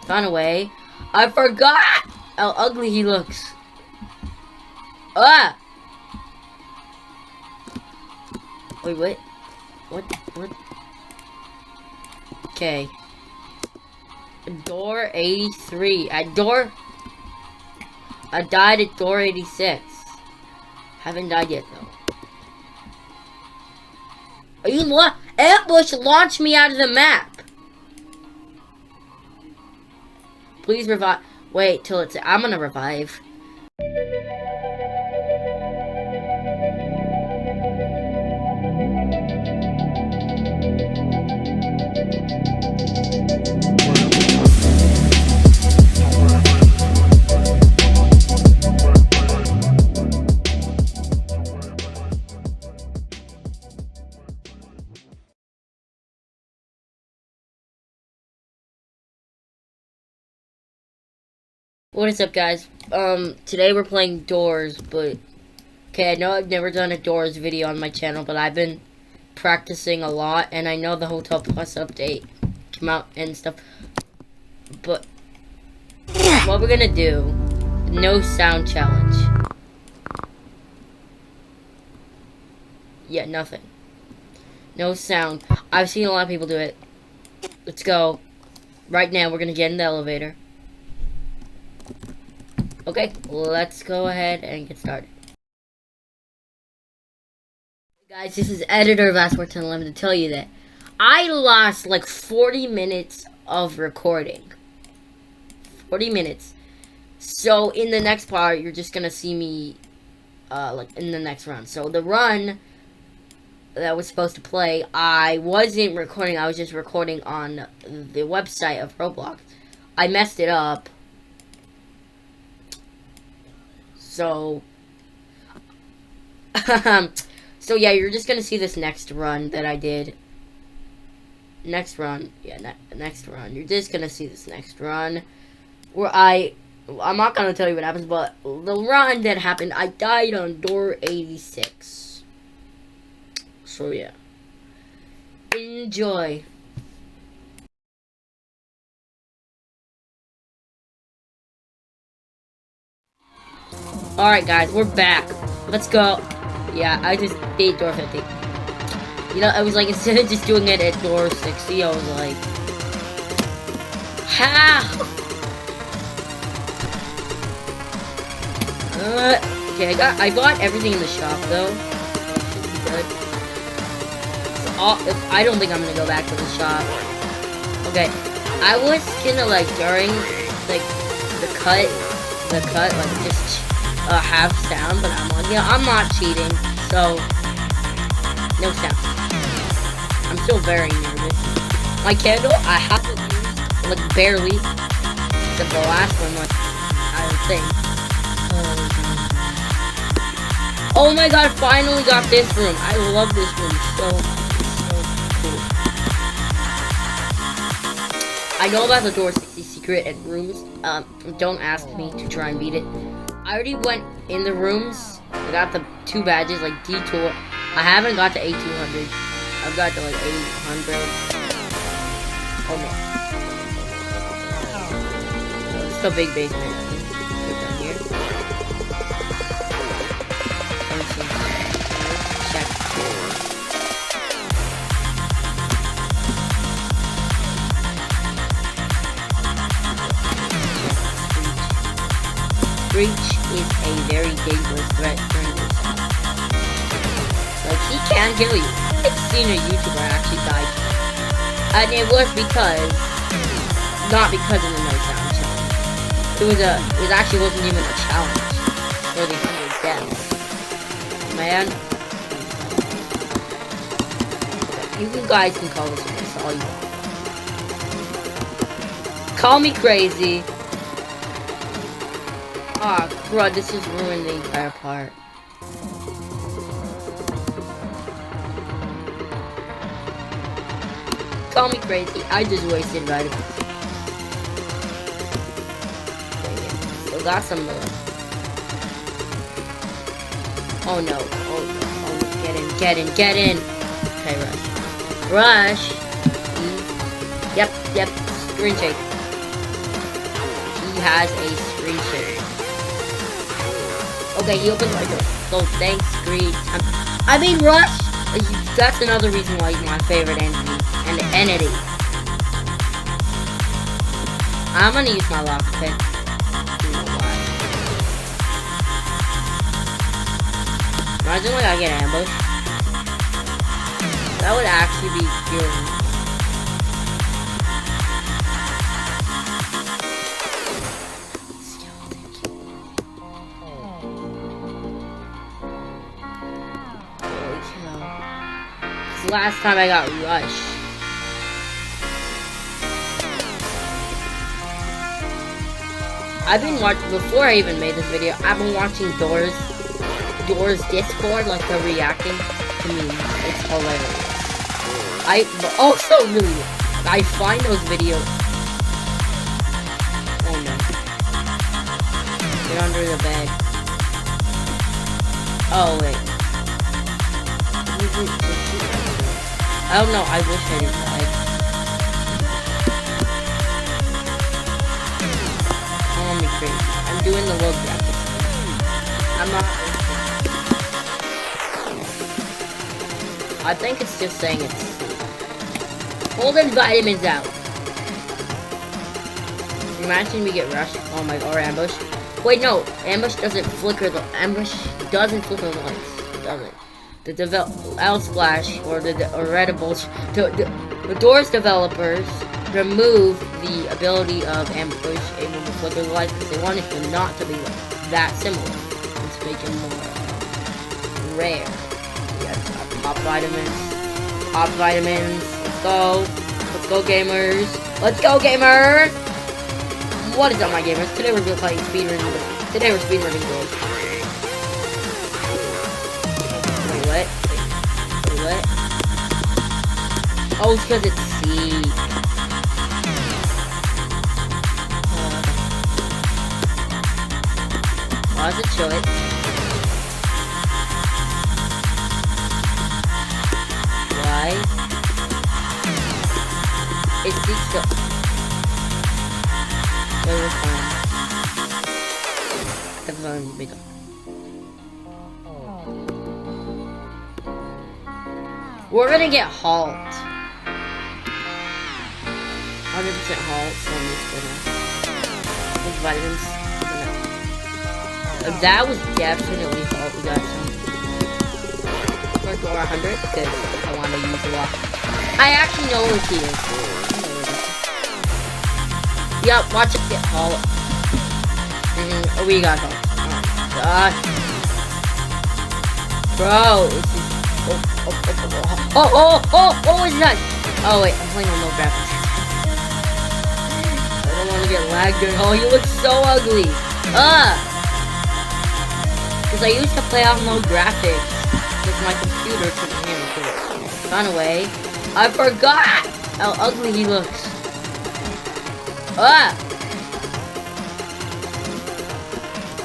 Found a way. I forgot how ugly he looks. Ah! Wait, what? What? Okay. Door 83. I died at door 86. Haven't died yet, though. Are you ambush launched me out of the map. Please revive. Wait till it's. I'm gonna revive. What is up, guys? Today we're playing Doors, but okay, I know I've never done a Doors video on my channel, but I've been practicing a lot, and I know the Hotel Plus update came out and stuff, but what we're gonna do, no sound challenge. Yeah, nothing. No sound. I've seen a lot of people do it. Let's go. Right now, we're gonna get in the elevator. Okay, let's go ahead and get started. Guys, this is editor VAS4I0II to tell you that I lost like 40 minutes of recording. 40 minutes. So in the next part, you're just gonna see me like in the next run. So the run that was supposed to play, I wasn't recording, I was just recording on the website of Roblox. I messed it up. So, so yeah, you're just gonna see this next run that I did. Next run, yeah, next run. You're just gonna see this next run, where I'm not gonna tell you what happens, but the run that happened, I died on door 86. So yeah, enjoy. Alright guys, we're back. Let's go. Yeah, I just did door 50. You know, I was like, instead of just doing it at door 60, I was like, how? Okay, I bought everything in the shop though. Good. So, I don't think I'm gonna go back to the shop. Okay, I was gonna like during like the cut, like just have sound, but I'm like, yeah, I'm not cheating, so no sound. I'm still very nervous. My candle, I have to use like barely, except the last one, like I would think. Oh my god, finally got this room. I love this room so cool. I know about the door 60 secret and rooms. Don't ask me to try and beat it. I already went in the rooms. I got the 2 badges, like D2. I haven't got to A200. I've got to like 800. Oh no. It's the big basement. Put down here. Check. Breach is a very dangerous threat during this time. Like, he can kill you. I've seen a YouTuber actually die. And it was because, not because of the no sound challenge. It actually wasn't even a challenge for the 100 deaths. Man. You guys can call this all you want. Call me crazy. Aw, oh, crud, this just ruined the entire part. Call me crazy, I just wasted vitamins. Still got some more. Oh no, oh, get in. Okay, rush. Yep, screen shake. has a screen share. Okay, he opens my door. So thanks, Screech. I mean, Rush. That's another reason why he's my favorite entity. I'm gonna use my lockpick. Imagine like I get ambushed. That would actually be good. Holy cow. 'Cause last time I got rushed. I've been watching, before I even made this video, I've been watching Doors Discord, like they're reacting to memes. It's hilarious. Also really, I find those videos. Oh no. Get under the bed. Oh wait. I don't know, I wish I didn't die. Call me crazy. I'm doing the low graphics. I'm not. I think it's just saying it's holding vitamins out. Imagine we get rushed. Oh my god, or ambush. Wait, no, ambush doesn't flicker the lights. It doesn't. The L Splash or the Doors developers removed the ability of ambush able to flicker the lights because they wanted them not to be that similar. Let's make it more rare. Pop vitamins. Let's go. Let's go, gamers. Let's go, gamers. What is up, my gamers? Today we're playing speedrunning. Today we're speedrunning Doors. Wait, what? Wait, what? Oh, it's because it's C. Why does it show it? It seeks to. Wait, we're fine. Everyone's big. We're gonna get halt. 100% halt, so I'm just gonna. With vitamins. No. That was definitely halt. We got some. For 100 because I want to use a lot. I actually know where he is. Yep, watch it get hauled. Oh, we got hauled. Oh my god. Bro, this is... Oh, what's that? Oh wait, I'm playing on low graphics. I don't want to get lagged. Oh, you look so ugly. Because I used to play on low graphics. Because my computer couldn't handle it. Run away. I forgot how ugly he looks.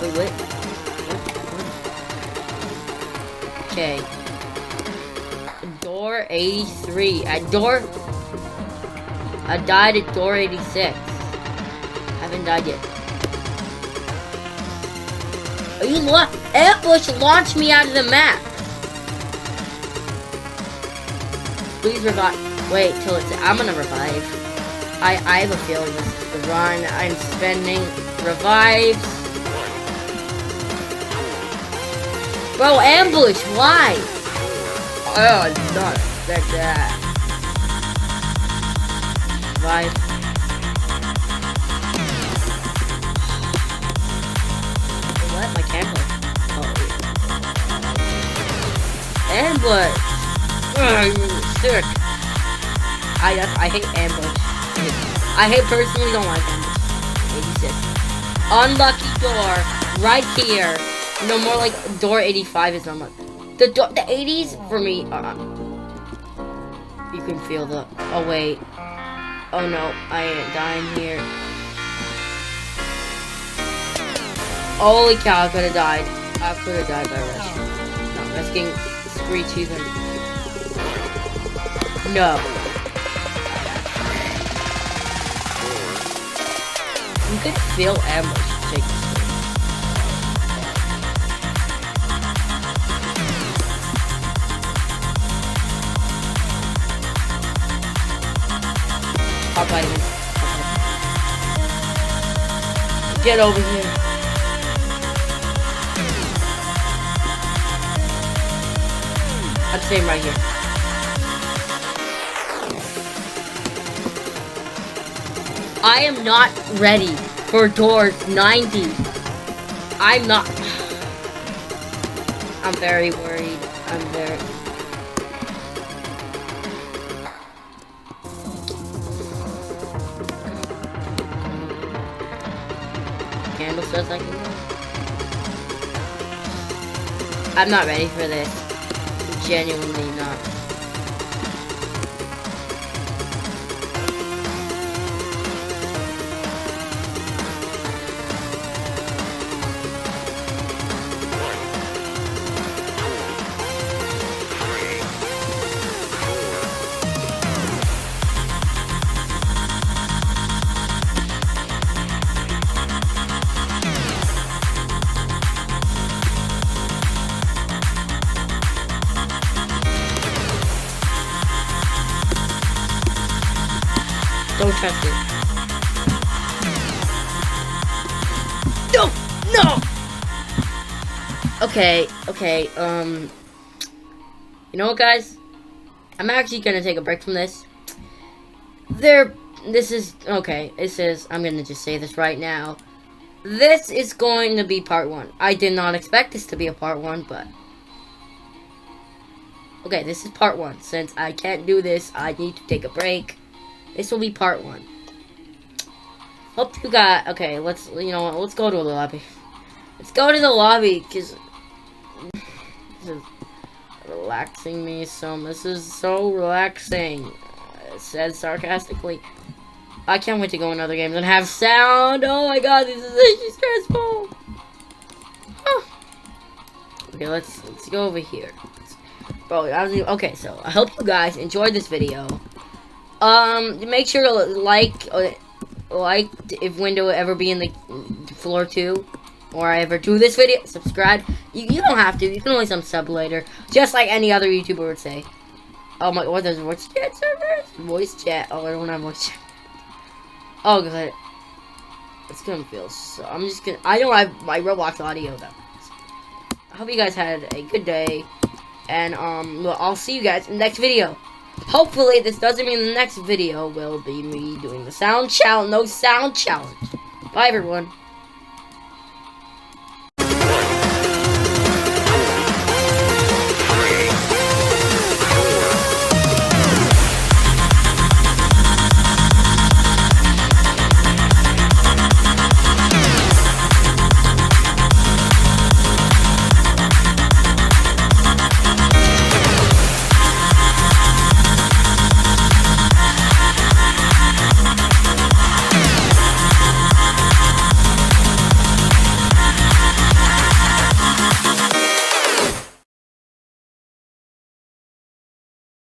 Wait, what? Okay. Door 83. I died at door 86. Haven't died yet. Are you ambush launched me out of the map. Please revive. Wait till it's. I'm gonna revive. I have a feeling this is the run. I'm spending revives. Bro, ambush. Why? Oh, not expect that. Revive. What? My camera. Oh. Ambush. Sick. I hate ambush. I personally don't like ambush. 86. Unlucky door right here. No, more like door 85 is unlucky. The 80s for me. You can feel the. Oh wait. Oh no, I ain't dying here. Holy cow! I could have died. I could have died by rush. Not risking Screech even. No. You could feel ambush. Take this way. Pop vitamin. Get over here. I'm staying right here. I am not ready for doors 90. I'm not. I'm very worried. I'm very. Candle says I can go. I'm not ready for this. Genuinely not. Don't trust it. No! No! Okay, you know what, guys? I'm actually gonna take a break from this. This is, I'm gonna just say this right now. This is going to be part 1. I did not expect this to be a part 1, but... Okay, this is part 1. Since I can't do this, I need to take a break. This will be part 1. Hope you got... Okay, let's go to the lobby. Let's go to the lobby, because... This is relaxing me some. This is so relaxing. Said sarcastically. I can't wait to go in other games and have sound. Oh my god, this is actually stressful. Huh. Okay, let's go over here. Bro, okay, so I hope you guys enjoyed this video. Make sure to like if window ever be in the floor 2, or I ever do this video. Subscribe. You don't have to. You can only sub later, just like any other YouTuber would say. Oh my, what does voice chat servers? Voice chat. Oh, I don't have voice chat. Oh god, it's gonna feel so. I don't have my Roblox audio though. I hope you guys had a good day, and well, I'll see you guys in the next video. Hopefully, this doesn't mean the next video will be me doing the sound challenge. No sound challenge. Bye, everyone.